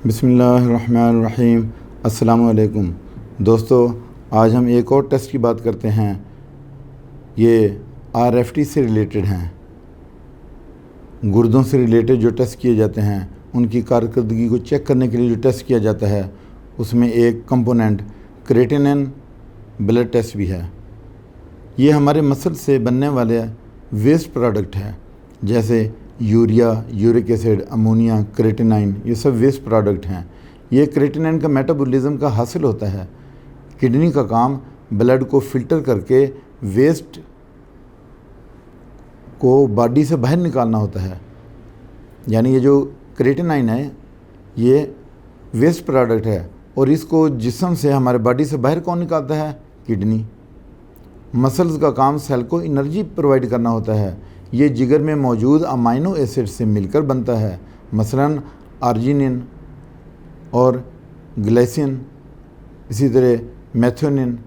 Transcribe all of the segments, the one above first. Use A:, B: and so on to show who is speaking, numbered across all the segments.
A: बिस्मिल्लाहिर्रहमानिर्रहीम। अस्सलामुअलैकुम दोस्तों, आज हम एक और टेस्ट की बात करते हैं। ये RFT से रिलेटेड हैं। गुर्दों से रिलेटेड जो टेस्ट किए जाते हैं उनकी कारकर्दगी को चेक करने के लिए जो टेस्ट किया जाता है उसमें एक कंपोनेंट क्रेटिनिन ब्लड टेस्ट भी है। ये हमारे मसल से बनने वाले वेस्ट प्रोडक्ट है, जैसे urea, uric acid, ammonia, creatinine, ये सब वेस्ट प्रोडक्ट हैं। ये क्रेटिनाइन का मेटाबॉलिज्म का हासिल होता है। किडनी का काम ब्लड को फ़िल्टर करके वेस्ट को बॉडी से बाहर निकालना होता है। यानी ये जो क्रेटिनाइन है ये वेस्ट प्रोडक्ट है और इसको जिस्म से, हमारे बॉडी से बाहर कौन निकालता है? किडनी। मसल्स का काम सेल को एनर्जी प्रोवाइड करना होता है। ये जिगर में मौजूद अमाइनो एसिड से मिलकर बनता है, मसलन आर्जिनिन और ग्लाइसिन, इसी तरह मेथियोनिन।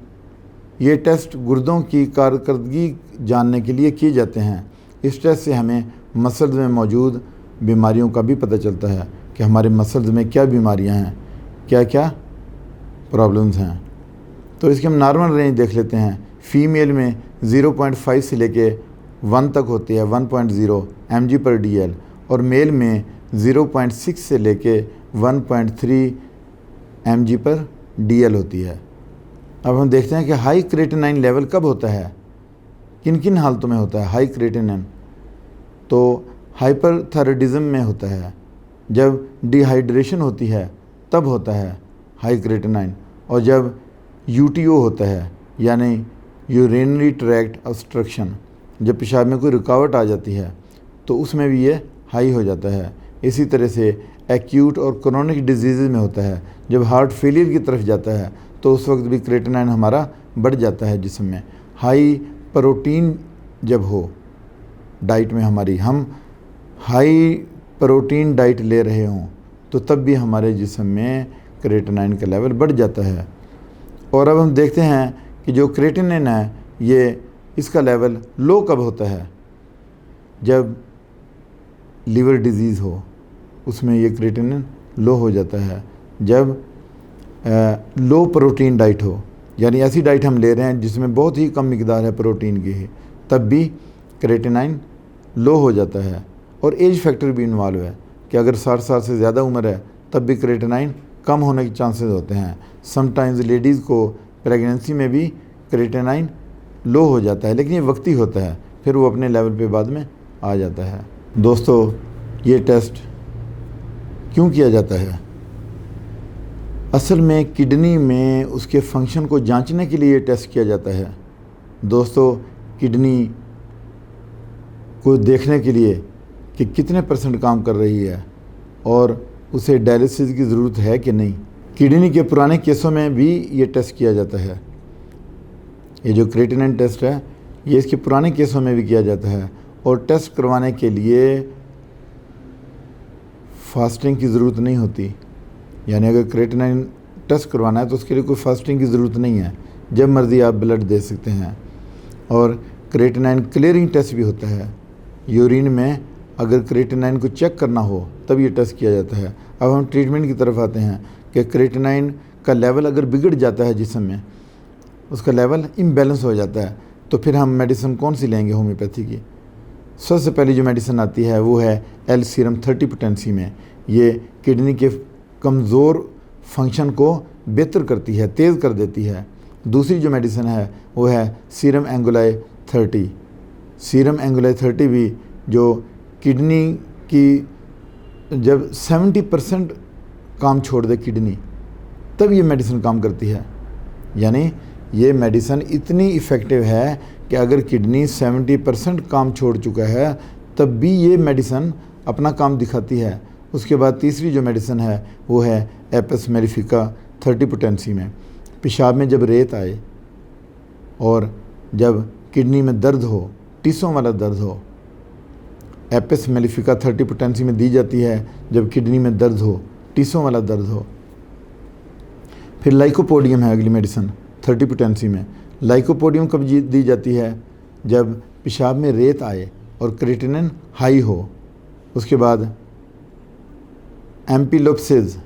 A: ये टेस्ट गुर्दों की कारकर्दगी जानने के लिए किए जाते हैं। इस टेस्ट से हमें मसल्स में मौजूद बीमारियों का भी पता चलता है कि हमारे मसल्स में क्या बीमारियां हैं, क्या क्या प्रॉब्लम्स हैं। तो इसके हम नॉर्मल रेंज देख लेते हैं। फ़ीमेल में 0.5 से लेके 1 तक होती है, 1.0 mg/dl, और मेल में 0.6 से लेके 1.3 mg/dl होती है। अब हम देखते हैं कि हाई क्रेटिनाइन लेवल कब होता है, किन किन हालतों में होता है हाई क्रेटिनाइन। तो हाइपरथायराइडिज्म में होता है, जब डिहाइड्रेशन होती है तब होता है हाई क्रेटिनाइन, और जब UTO होता है यानी यूरिनरी ट्रैक्ट ऑब्स्ट्रक्शन, जब पेशाब में कोई रुकावट आ जाती है तो उसमें भी ये हाई हो जाता है। इसी तरह से एक्यूट और क्रोनिक डिजीज़ में होता है, जब हार्ट फेलियर की तरफ जाता है तो उस वक्त भी क्रेटिनाइन हमारा बढ़ जाता है जिस्म में। हाई प्रोटीन जब हो डाइट में, हम हाई प्रोटीन डाइट ले रहे हों तो तब भी हमारे जिस्म में क्रेटिनाइन का लेवल बढ़ जाता है। और अब हम देखते हैं कि जो क्रेटिनाइन है ये इसका लेवल लो कब होता है? जब लीवर डिजीज़ हो उसमें ये क्रेटिनिन लो हो जाता है। जब लो प्रोटीन डाइट हो, यानी ऐसी डाइट हम ले रहे हैं जिसमें बहुत ही कम मिकदार है प्रोटीन की, तब भी क्रेटिनाइन लो हो जाता है। और एज फैक्टर भी इन्वॉल्व है कि अगर 60 साल से ज़्यादा उम्र है तब भी क्रेटिनाइन कम होने के चांसेस होते हैं। समटाइम्स लेडीज़ को प्रेगनेंसी में भी क्रेटिनाइन लो हो जाता है, लेकिन ये वक्ती होता है, फिर वो अपने लेवल पे बाद में आ जाता है। दोस्तों, ये टेस्ट क्यों किया जाता है? असल में किडनी में उसके फंक्शन को जांचने के लिए ये टेस्ट किया जाता है। दोस्तों, किडनी को देखने के लिए कि कितने % काम कर रही है और उसे डायलिसिस की ज़रूरत है कि नहीं। किडनी के पुराने केसों में भी ये टेस्ट किया जाता है। ये जो क्रेटिनाइन टेस्ट है ये इसके पुराने केसों में भी किया जाता है। और टेस्ट करवाने के लिए फास्टिंग की ज़रूरत नहीं होती, यानी अगर क्रेटिनाइन टेस्ट करवाना है तो उसके लिए कोई फास्टिंग की ज़रूरत नहीं है, जब मर्ज़ी आप ब्लड दे सकते हैं। और क्रेटिनाइन क्लियरिंग टेस्ट भी होता है। यूरिन में अगर क्रेटिनाइन को चेक करना हो तब ये टेस्ट किया जाता है। अब हम ट्रीटमेंट की तरफ आते हैं कि क्रेटिनाइन का लेवल अगर बिगड़ जाता है जिस्म में, उसका लेवल इम्बैलेंस हो जाता है, तो फिर हम मेडिसिन कौन सी लेंगे होम्योपैथी की? सबसे पहली जो मेडिसिन आती है वो है L सीरम 30 पोटेंसी में। ये किडनी के कमज़ोर फंक्शन को बेहतर करती है, तेज़ कर देती है। दूसरी जो मेडिसिन है वो है सीरम एंगुलाई 30। सीरम एंगुलाई 30 भी जो किडनी की जब 70% काम छोड़ दे किडनी, तब ये मेडिसिन काम करती है। यानी ये मेडिसिन इतनी इफ़ेक्टिव है कि अगर किडनी 70% काम छोड़ चुका है तब भी ये मेडिसिन अपना काम दिखाती है। उसके बाद तीसरी जो मेडिसिन है वो है एपिस मेलिफिका 30 पोटेंसी में। पेशाब में जब रेत आए और जब किडनी में दर्द हो, टीसों वाला दर्द हो, एपिस मेलिफिका 30 पोटेंसी में दी जाती है। जब किडनी में दर्द हो, टीसों वाला दर्द हो। फिर लाइकोपोडियम है अगली मेडिसिन 30 पोटेंसी में। लाइकोपोडियम कब दी जाती है? जब पेशाब में रेत आए और क्रेटिनिन हाई हो। उसके बाद एम्पिलोप्सिस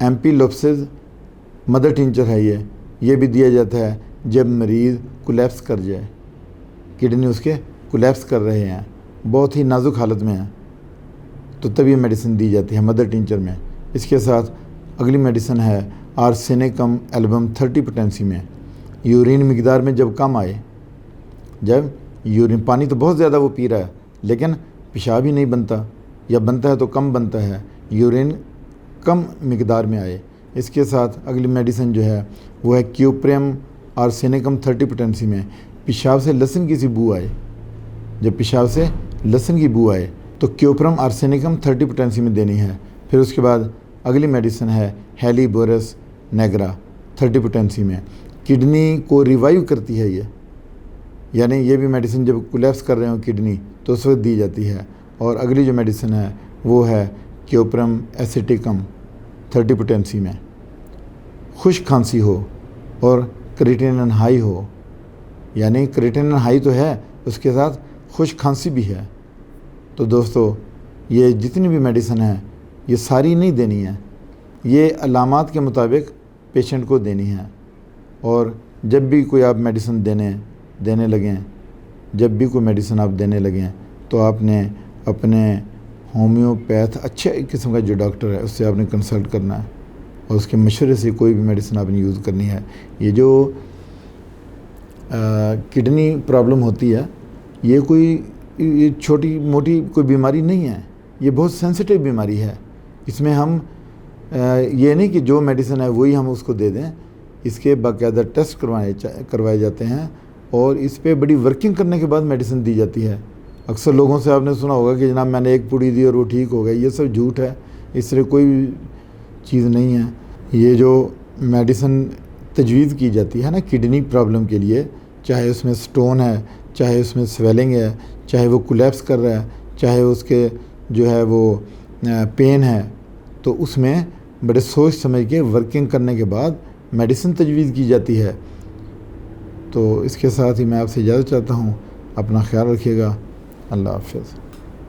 A: एम्पीलोप्सिस मदर टिंचर है ये भी दिया जाता है जब मरीज़ कोलैप्स कर जाए, किडनी उसके कोलैप्स कर रहे हैं, बहुत ही नाजुक हालत में है, तो तब ये मेडिसिन दी जाती है मदर टिंचर में। इसके साथ अगली मेडिसिन है आर्सेनिकम एल्बम 30 पोटेंसी में। यूरिन मिकदार में जब कम आए, जब यूरिन पानी तो बहुत ज़्यादा वो पी रहा है लेकिन पेशाब ही नहीं बनता या बनता है तो कम बनता है, यूरिन कम मिकदार में आए। इसके साथ अगली मेडिसिन जो है वो है क्यूप्रियम आर्सेनिकम 30 पोटेंसी में। पेशाब से लहसुन की सी बू आए, जब पेशाब से लहसुन की बू आए तो क्यूप्रियम आर्सेनिकम 30 पोटेंसी में देनी है। फिर उसके बाद अगली मेडिसिन है हेलीबोरस नेग्रा 30 पोटेंसी में। किडनी को रिवाइव करती है ये, यानी ये भी मेडिसिन जब कोलैप्स कर रहे हो किडनी तो उस वक्त दी जाती है। और अगली जो मेडिसिन है वो है क्यूप्रियम एसिटिकम 30 पोटेंसी में। खुश्क खांसी हो और क्रिएटिनिन हाई हो, यानी क्रिएटिनिन हाई तो है उसके साथ खुश्क खांसी भी है, तो दोस्तों ये जितनी भी मेडिसिन है ये सारी नहीं देनी है, ये अलामात के मुताबिक पेशेंट को देनी है। और जब भी कोई आप मेडिसिन देने लगें, जब भी कोई मेडिसिन आप देने लगें तो आपने अपने होम्योपैथ अच्छे किस्म का जो डॉक्टर है उससे आपने कंसल्ट करना है और उसके मशवरे से कोई भी मेडिसिन आपने यूज़ करनी है। ये जो किडनी प्रॉब्लम होती है ये छोटी मोटी कोई बीमारी नहीं है, ये बहुत सेंसिटिव बीमारी है। इसमें हम ये नहीं कि जो मेडिसिन है वही हम उसको दे दें, इसके बाकायदा टेस्ट करवाए जाते हैं और इस पे बड़ी वर्किंग करने के बाद मेडिसिन दी जाती है। अक्सर लोगों से आपने सुना होगा कि जनाब मैंने एक पुड़ी दी और वो ठीक हो गया, ये सब झूठ है, इस तरह कोई चीज़ नहीं है। ये जो मेडिसिन तजवीज़ की जाती है ना किडनी प्रॉब्लम के लिए, चाहे उसमें स्टोन है, चाहे उसमें स्वेलिंग है, चाहे वो कोलैप्स कर रहा है, चाहे उसके जो है वो पेन है, तो उसमें बड़े सोच समझ के वर्किंग करने के बाद मेडिसिन तजवीज़ की जाती है। तो इसके साथ ही मैं आपसे इजाज़त चाहता हूँ, अपना ख्याल रखिएगा, अल्लाह हाफ़िज़।